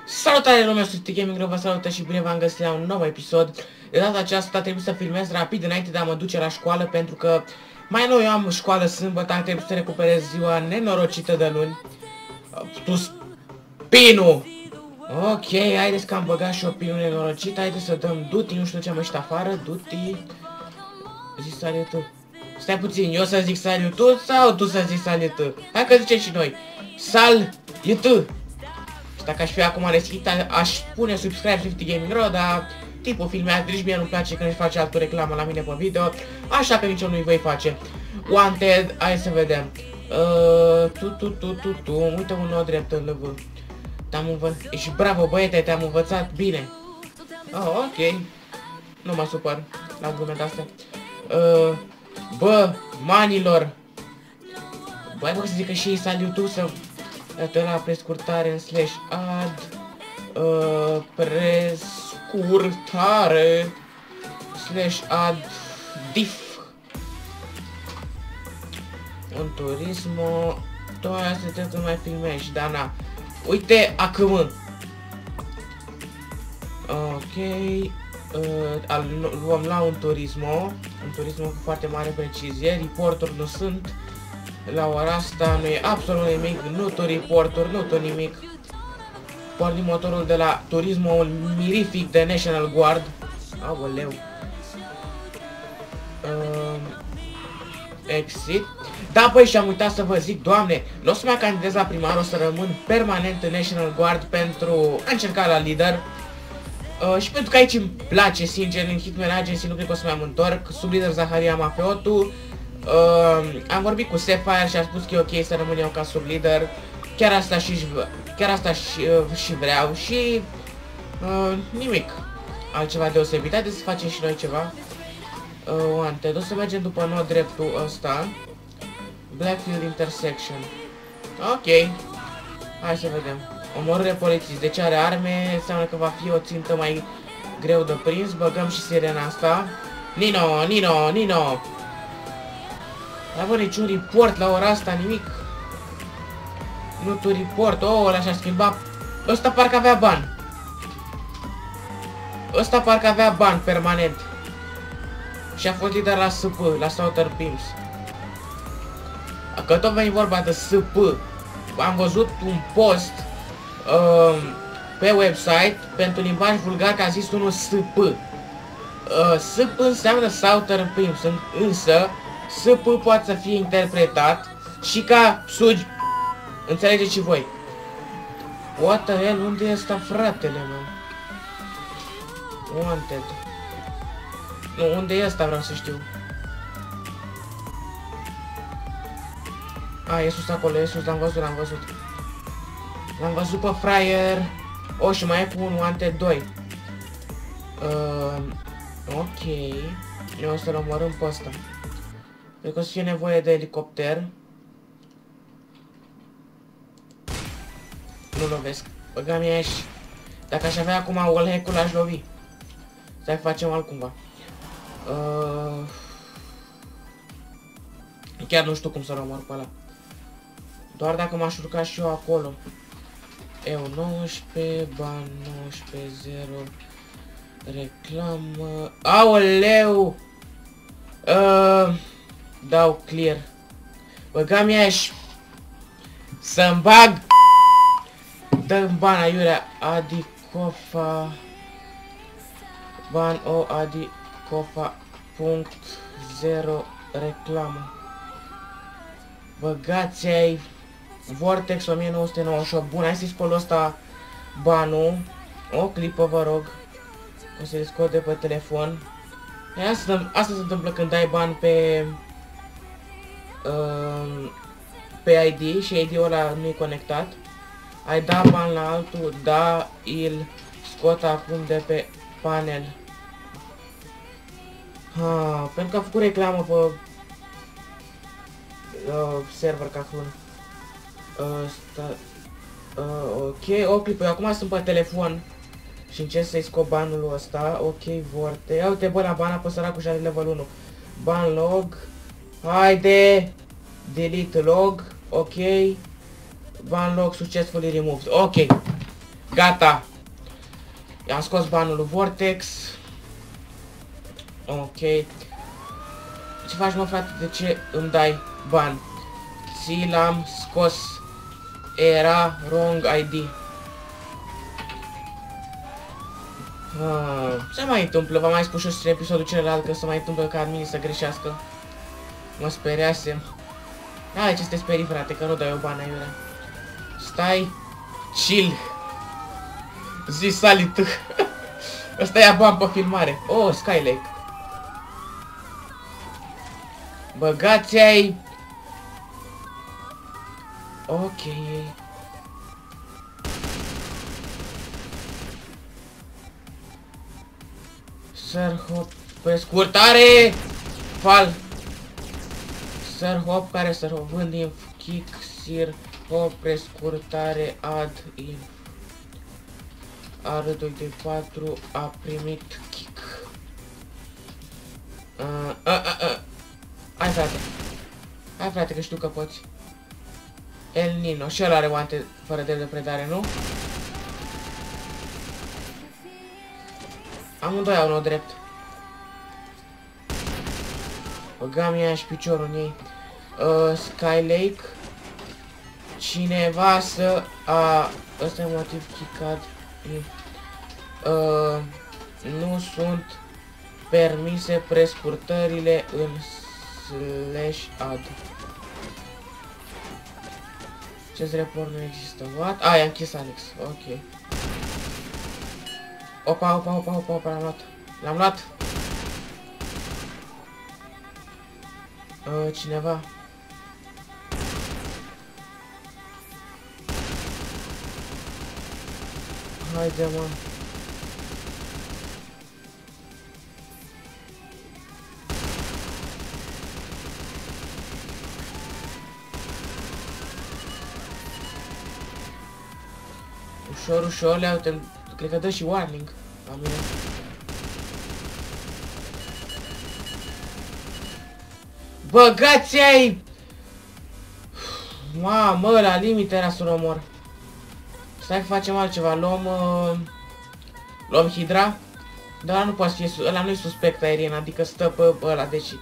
Salutare lumea, sunt Gaming, vă salută și bine v-am găsit la un nou episod. De data aceasta trebuie să filmez rapid înainte de a mă duce la școală, pentru că mai nou eu am școală sâmbătă, trebuie să recuperez ziua nenorocită de luni. Tu spinu! Ok, haideți că am băgat și o pinu nenorocită, haideți să dăm duty, nu știu ce am ăștia afară, duty. Zici salut tu. Stai puțin, eu să zic salut tu sau tu să zici salut tu? Hai că zicem și noi. Sal, e tu. Dacă aș fi acum deschis, aș pune subscribe 50 Gaming Ro, dar tipul filmează, deci mie nu-mi place când își face altă reclamă la mine pe video, așa că nici eu nu-i voi face. Wanted, hai să vedem. Uite un nou drept în lăvă. Te-am învățat, ești bravo băiete, te-am învățat bine. Oh, ok. Nu mă supăr la argumente astea. Bă, manilor. Băi, bă, să zică și ei salutul să... Dată la prescurtare în slash add prescurtare slash add diff un turismo. Toate astea trebuie să mai filmești, dar na. Uite acum. Ok, luăm la un turismo cu foarte mare precizie. Reporturi nu sunt. La ora asta nu e absolut nimic, nu tu reporturi, nu tu nimic. Pornim motorul de la turismul mirific de National Guard. Aoleu. Exit. Da, băi, și-am uitat să vă zic, doamne, nu o să mai candidez la primar, o să rămân permanent în National Guard pentru a încerca la lider. Și pentru că aici îmi place, sincer, în Hitman Agency nu cred că o să mai mă întorc. Sub lider Zaharia Mafeotu. Am vorbit cu Sapphire și a spus că e ok să rămân eu ca sub lider. Chiar asta și vreau și nimic altceva deosebit. Haideți să facem și noi ceva. Wanted, o să mergem după nou dreptul ăsta. Blackfield Intersection. Ok. Hai să vedem. Omorâre polițiști. Deci are arme, înseamnă că va fi o țintă mai greu de prins. Băgăm și sirena asta. Nino. N-a avut niciun report la ora asta, nimic. Nu tu report, ăla și-a schimbat. Ăsta parcă avea bani. Ăsta parcă avea bani permanent. Și a fost lider la SP, la Southern Pimps. Că tot veni vorba de SP. Am văzut un post pe website pentru limbaj vulgar, că a zis unul SP. SP înseamnă Southern Pimps, însă SP poate să fie interpretat și ca sugi. Înțelegeți și voi. What the hell? Unde e ăsta, fratele meu? Wanted. Nu, unde e ăsta, vreau să știu. A, e sus acolo, e sus, l-am văzut. L-am văzut pe fraier. O, și mai e cu un Wanted 2. Ok. Eu o să-l omorâm pe ăsta. Cred că o să fie nevoie de elicopter. Nu lovesc. Băga mea și... Dacă aș avea acum wallhack-ul, l-aș lovi. Stai că facem altcumva. Chiar nu știu cum să-l omor pe ăla. Doar dacă m-aș urca și eu acolo. Eu 19, bani 19, 0, reclamă... Aoleu! Dau clear. Băga mea și... Să-mi bag... Dă-mi bani aiurea. Adicofa... Ban o adicofa... Punct 0 reclamă. Băgați ai... Vortex 1998. Bun, hai să-i spăl ăsta banul. O clipă, vă rog. O să-i scot de pe telefon. Asta se întâmplă când dai bani pe ID și ID-ul ăla nu e conectat. Ai dat bani la altul, da, îl scot acum de pe panel. Pentru că a făcut reclamă pe server ca hun. Ok, o clipă, eu acum sunt pe telefon și încerc să-i scot banul ăsta. Ok, vorte. Ia uite, bă, la ban apă săracul și are level 1. Ban log. Haide! Delete log. Ok. Ban log successfully removed. Ok. Gata. I-am scos banul lui Vortex. Ok. Ce faci, mă, frate? De ce îmi dai ban? Ți l-am scos. Era wrong ID. Ce mai întâmplă? V-am mai spus și în episodul celălalt că se mai întâmplă ca adminii să greșească. Mă speriasem. Hai, ce te sperii, frate, că nu dai eu bani aiurea. Stai. Chill. Zi salit. Ăsta ia bani pe filmare. Oh, Skylake. Băgați ai. Ok. Sir Hop. Pe scurtare. Fal. Sir Hop, care Sir Hop? Vând inf. Kick. Sir Hop. Prescurtare. Add inf. R2D4 a primit kick. Hai, frate. Hai, frate, că știu că poți. El Nino. Și el are oante fără de predare, nu? Amândoi au unul drept. Băgam ea și piciorul în ei. Skylake. Cineva să ăsta e motiv chicad. Nu sunt permise prescurtările în /add. Ce-ți report nu există? What? I-am închis Alex. Ok. Opa, l-am luat. L-am luat. Cineva. Haide, mă. Ușor, ușor, le-au cred că dă și warning la mine. Băgați ai! Mamă, la limite era să-l omor. Stai că facem altceva, luăm Hydra. Dar nu poate fi, ăla nu-i suspect aerien, adică stă pe ăla, deci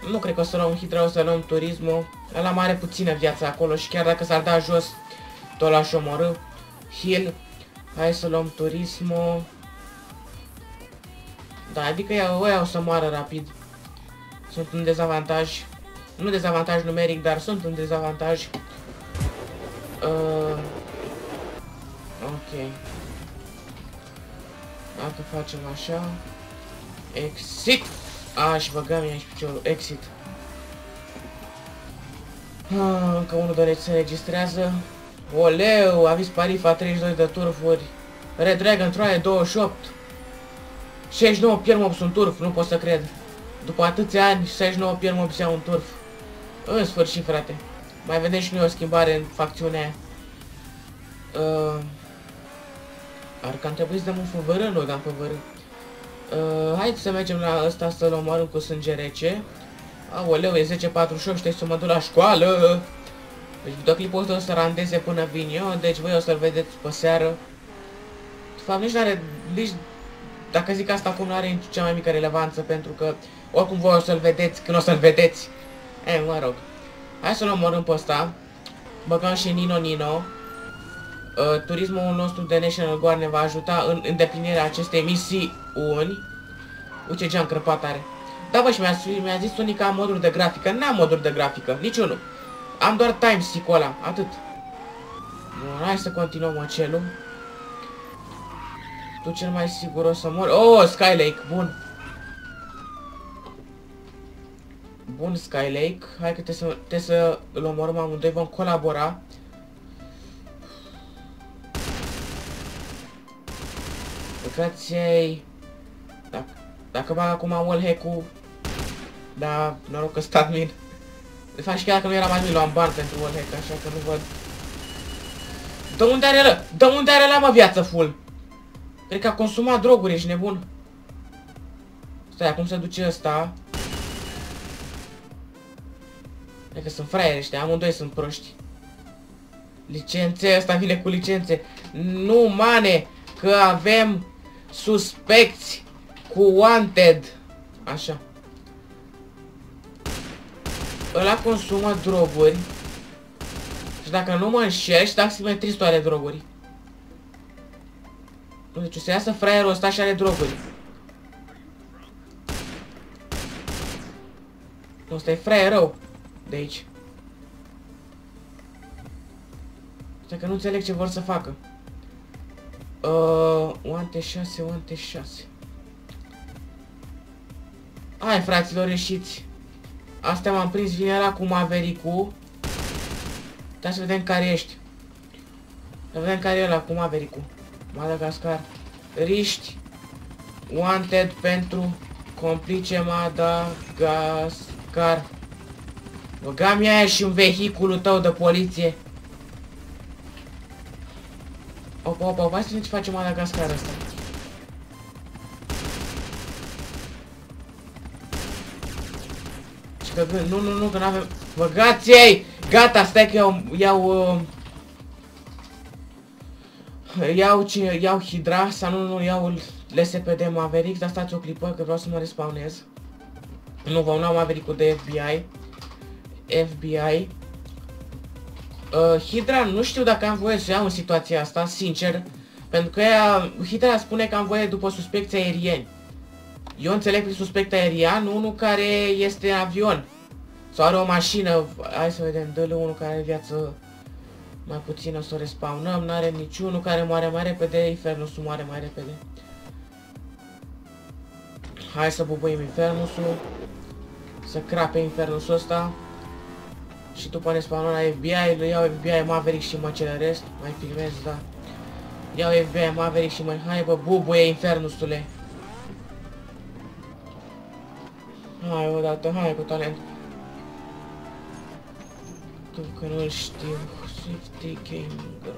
nu cred că o să luăm Hydra, o să luăm Turismo. Ăla mai are puțină viață acolo și chiar dacă s-ar da jos, tot l-aș omorâ. Heal. Hai să luăm Turismo. Da, adică ăia o să moară rapid. Sunt în dezavantaj. Nu dezavantaj numeric, dar sunt în dezavantaj. Ok. Dacă facem așa. Exit! Și băgam aici piciorul. Exit. Încă unul dorește să registrează. Oleu, aviz Parifa 32 de turfuri. Red Dragon Troie 28. 69 piermobs un turf, nu pot să cred. După atâția ani, 69 piermobs iau un turf. În sfârșit, frate. Mai vedem și noi o schimbare în facțiunea aia. Ar cam trebui să dăm un FVR, nu dăm FVR. Haideți să mergem la ăsta să-l omoarăm cu sânge rece. Aoleu, e 10:48, trebuie să mă duc la școală. Deci videoclipul ăsta o să randeze până vin eu, deci voi o să-l vedeți pe seară. De fapt, nici n-are, nici, dacă zic asta acum, nu are cea mai mică relevanță, pentru că oricum voi o să-l vedeți când o să-l vedeți. Mă rog. Hai să-l omorâm pe ăsta. Băgăm și Nino. Turismul nostru de National Guard ne va ajuta în îndeplinirea acestei misiuni. Uite ce geam crăpat are. Da, bă, și mi-a zis unii că am moduri de grafică. N-am moduri de grafică, niciunul. Am doar timestick-ul ăla, atât. Bun, hai să continuăm măcelul. Tu cel mai sigur o să mori. Oh, Skylake, bun. Bun, Skylake. Hai că trebuie să îl omorâm amândoi, vom colabora. Băgați-ai. Dacă bag acum wallhack-ul. Da, noroc că stat min. De fapt, și chiar dacă nu eram admin, luam bani pentru wallhack, așa că nu văd. Dă unde are ăla? Dă unde are ăla, mă, viață full? Cred că a consumat droguri, ești nebun. Stai, acum se duce ăsta. Cred că sunt fraieri ăștia, amândoi sunt proști. Licențe, ăsta vine cu licențe. Nu, mane, că avem suspecți cu wanted. Așa. Ăla consumă droguri. Și dacă nu mă înșel, și taximetristul are droguri. Deci o să iasă fraierul ăsta și are droguri. Ăsta e fraier rău. De aici. Dacă nu înțeleg ce vor să facă. Oante 6, oante 6. Hai, fraților, ieșiți. Astea m-am prins vinerea cu Maverick-ul. Dar să vedem care ești. Să vedem care e ăla cu Maverick-ul. Madagascar. Riști. Wanted pentru complice Madagascar. Băga-mi aia și în vehiculul tău de poliție. Opa, opa, hai să vedem ce face Madagascar ăsta. Și că, nu, că n-avem... Băgați ei! Gata, stai că iau Hydra, sau nu, iau LSPD Maverick, dar stați o clipă că vreau să mă respawnez. Nu, vă luau Maverick-ul de FBI. Hydra, nu știu dacă am voie să iau în situația asta, sincer. Pentru că Hydra spune că am voie după suspecți aerieni. Eu înțeleg prin suspect aerian unul care este în avion. Sau are o mașină. Hai să vedem, dă-l unul care are viață mai puțină, să o respawnăm. N-are niciunul care moare mai repede. Infernusul moare mai repede. Hai să bubuim Infernusul. Să crape Infernusul ăsta. Și după ne spawnăm la FBI, le iau FBI Maverick și mă celeresc. Mai filmez, da. Iau FBI Maverick și mă... Hai bă, bubuie Infernusule. Hai odată, hai cu talent. Tu că nu-l știu. Safety Gaming, bro.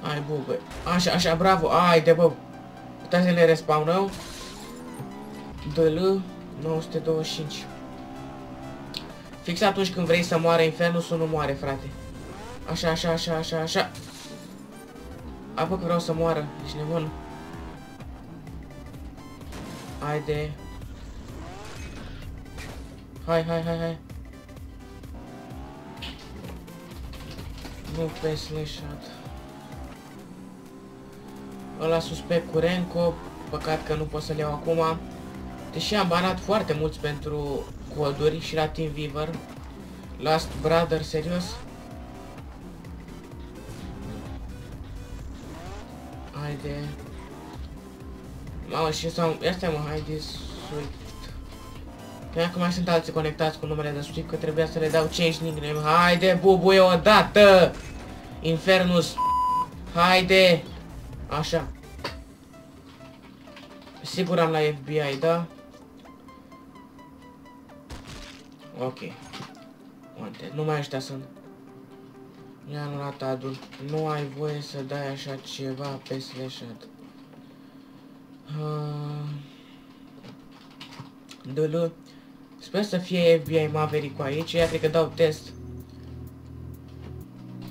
Hai bubuie. Așa, așa, bravo. Haide bă. Putem să ne respawnăm. DL 925. Fix atunci când vrei să moare Infernusul, nu moare, frate. Așa, așa, așa, așa, așa. Apă că vreau să moară, ești nebun. Haide. Hai. Nu pe slashad. Ăla suspect cu Renko. Păcat că nu pot să-l iau acum. Deși am banat foarte mulți pentru coduri și la Team Weaver. Last Brother, serios? Haide. Mamă, și sau... Asta mă, haide, Swift. Că acum mai sunt alții conectați cu numele de Swift, că trebuia să le dau change nickname. Haide, bubuie odată! Infernus! Haide! Așa. Sigur am la FBI, da? Ok. Wanted. Numai ăștia sunt. Mi-a anulat adul. Nu ai voie să dai așa ceva pe slashad. Dă-l. Sper să fie FBI Maverick aici. Ia cred că dau test.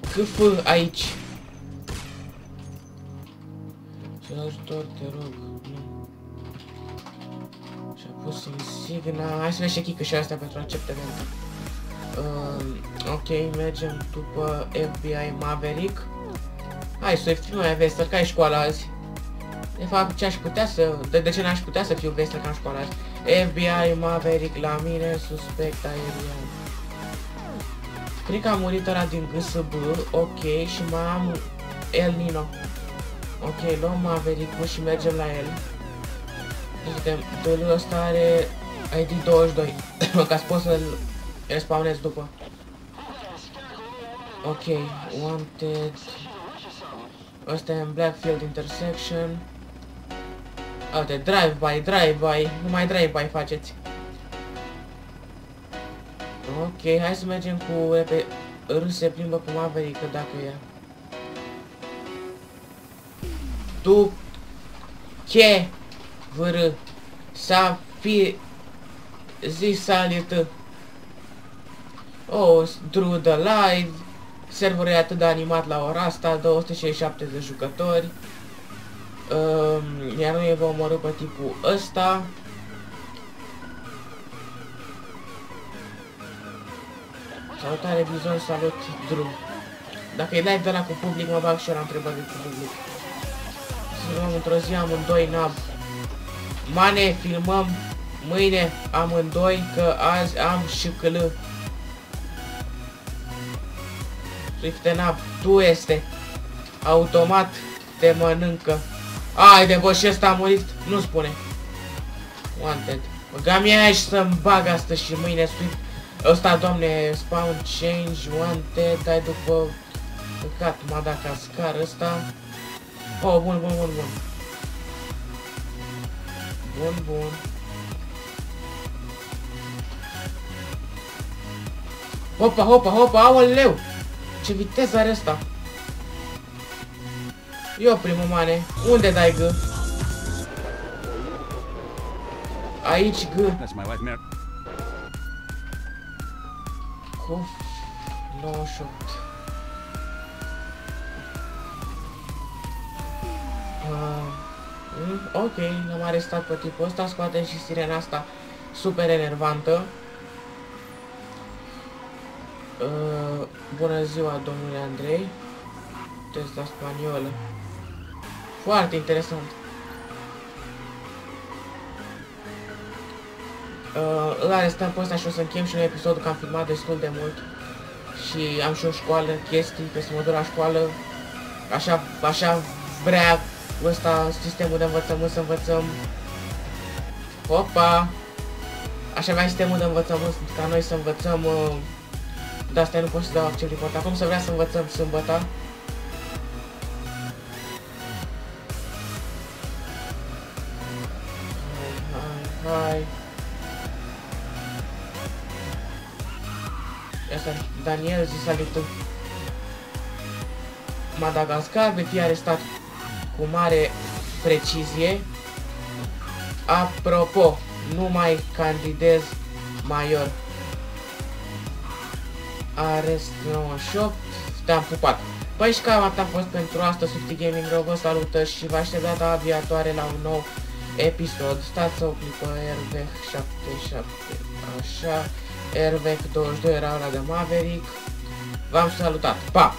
CF aici. Să ajutor, te rog. Nu. Și-a pus insigna. Hai să ne chechică și asta pentru acceptament. Ok, mergem după FBI Maverick. Hai, Swift, fii mai vesel, că ai școală azi. De fapt, ce aș putea să... De ce n-aș putea să fiu vesel ca în școală azi? FBI Maverick la mine, suspect aerian. Cred că a murit ăla din GSB, ok, și mai am El Nino. Ok, luăm Maverick-ul și mergem la el. Vedem, DL ăsta are ID 22, ca să pot să-l respawnez după. Ok, wanted. Ăsta e în Blackfield Intersection. Uite, drive-by, numai drive-by faceți. Ok, hai să mergem cu R se plimbă cu Maverick, dacă e. Tu ce vr să fi zi salită. Oh, through the light, Serverul e atât de animat la ora asta, 267 de jucători. Iar noi vom omorâ pe tipul ăsta. Salutare Bizon, salut Drew. Dacă e live de la cu public, mă bag și eu la întrebări cu public. Să luăm într-o zi amândoi nab. Mane, filmăm mâine amândoi, că azi am șcl. Swift-nab, tu este. Automat te mănâncă. Haide bă, și ăsta a murit? Nu spune. Wanted. Băga mea și să-mi bag astăzi și mâine Swift. Ăsta, doamne, spawn change, wanted, dai după păcat, Madagascar ăsta. Oh, bun. Bun. Hopa, aoleu! Ce viteză are ăsta! Eu primul mane. Unde dai G? Aici G. Cu 98. Ok, l-am arestat pe tipul ăsta. Scoatem și sirena asta super enervantă. Bună ziua, domnule Andrei. Test la spaniolă. Foarte interesant. Îl arestăm pe ăsta și o să închem și un episod, că am filmat destul de mult. Și am și o școală, chestii, că să mă duc la școală. Așa vrea ăsta sistemul de învățământ, să învățăm. Hopa! Așa vrea sistemul de învățământ ca noi să învățăm. De asta nu pot să dau accept report. Acum să vrea să învățăm sâmbătă. Hai. Asta Daniel zi salutul. Madagascar vei fi arestat cu mare precizie. Apropo, nu mai candidez major. Arest 98. Te-am pupat. Păi și cam atât a fost pentru astăzi. Softy Gaming Ro vă salută și vă aștept data viitoare la un nou episod. Stați o clipă. RVEC 77. Așa. RVEC 22 era ăla de Maverick. V-am salutat. Pa!